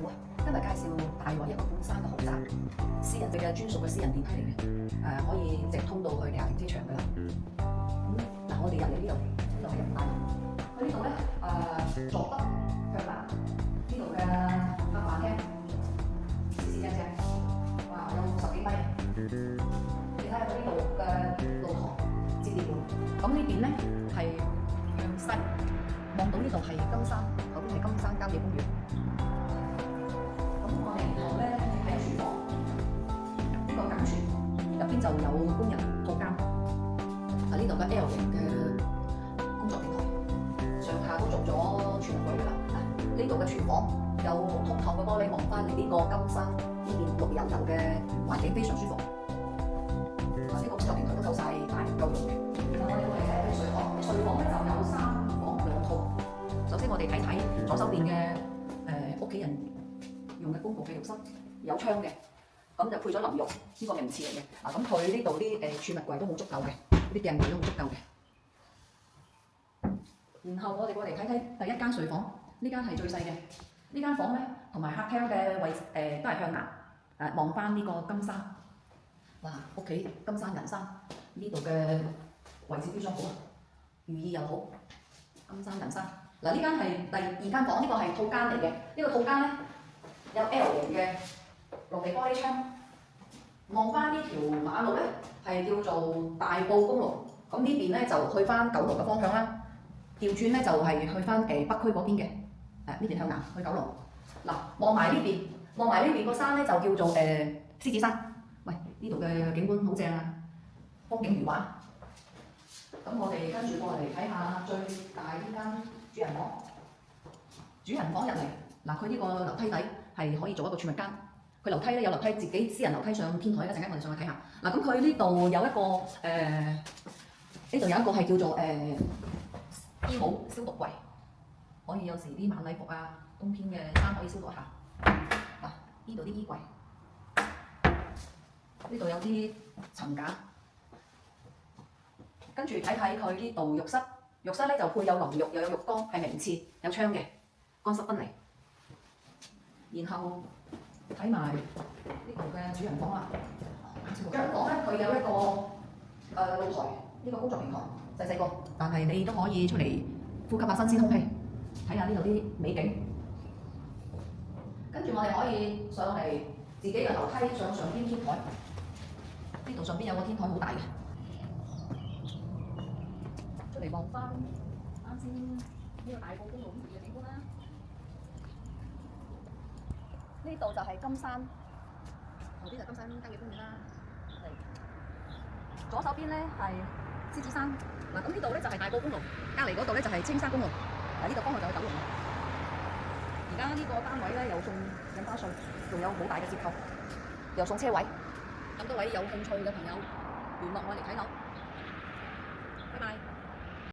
好啊！今日介紹大圍一個半山嘅豪宅，私人佢嘅專屬嘅私人電梯嚟嘅，可以直通到去地下停車場㗎啦。嗱，我哋入嚟呢度係入大門。佢呢度咧左北向南，呢度嘅客飯廳，四正，哇，有10幾米啊！你睇下佢呢度嘅露台、接地盤，咁呢邊咧係向西，望到呢度係金山，嗰邊係金山郊野公園。然後咧喺廚房呢個緊廚入邊就有工人套間，呢度嘅 L 型嘅工作平台，上下都做咗全櫃㗎啦。呢度嘅廚房有通透嘅玻璃望翻嚟呢個金山呢邊綠油油嘅環境非常舒服。呢個工作平台都夠晒大夠用嘅。然後我哋過嚟睇睇睡房，睡房咧就有3房2套。首先我哋睇睇左手邊嘅屋企人用嘅公共嘅浴室有窗嘅，咁就配咗淋浴呢個名詞嚟嘅。咁佢呢度啲儲物櫃都好足夠嘅，啲鏡櫃都好足夠嘅。然後我哋過嚟睇睇第一間睡房，呢間係最細嘅。呢間房咧同埋客廳嘅位都係向南，望翻呢個金山。哇！屋企金山銀山，呢度嘅位置非常好啊，寓意又好。金山銀山嗱，呢間係第2間房，呢個係套間嚟嘅。呢個套間咧有 L 型嘅落地玻璃窗，望翻呢條馬路咧係叫做大埔公路，咁呢邊咧就去翻九龍嘅方向啦。調轉咧就係去翻北區嗰邊嘅，呢邊向南去九龍。嗱，望埋呢邊個山咧就叫做獅子山。喂，呢度嘅景觀好正啊，風景如畫。咁我哋跟住過嚟睇下最大呢間主人房。主人房入嚟，嗱，佢呢個樓梯底係可以做一個儲物間。佢樓梯咧有樓梯自己私人樓梯上天台，一陣間我哋上去睇下。嗱，咁佢呢度有一個呢度有一個係叫做衣帽消毒櫃，可以有時啲晚禮服啊、冬天嘅衫可以消毒下。嗱，呢度啲衣櫃，呢度有啲層架。跟住睇睇佢呢度浴室，浴室咧就配有淋浴，又有浴缸，係名廁，有窗嘅，乾濕分離。然後睇埋呢度嘅主人房啦。主人房咧，佢有一個露台，呢個工作平台細個，但係你都可以出嚟呼吸下新鮮空氣，睇下呢度啲美景。跟住我哋可以上嚟自己嘅樓梯上邊天台，呢度上邊有個天台好大嘅，出嚟望翻啱先呢個大埔公路呢邊嘅景觀啦。呢度就係金山，後邊就金山郊野公園啦。左手邊咧係獅子山，嗱，咁呢度咧就係大埔公路，隔離嗰度咧就係青沙公路，呢度方向就去九龍。而家呢個單位咧又送印花稅，仲有好大嘅折扣，又送車位。咁多位有興趣嘅朋友聯絡我嚟睇樓。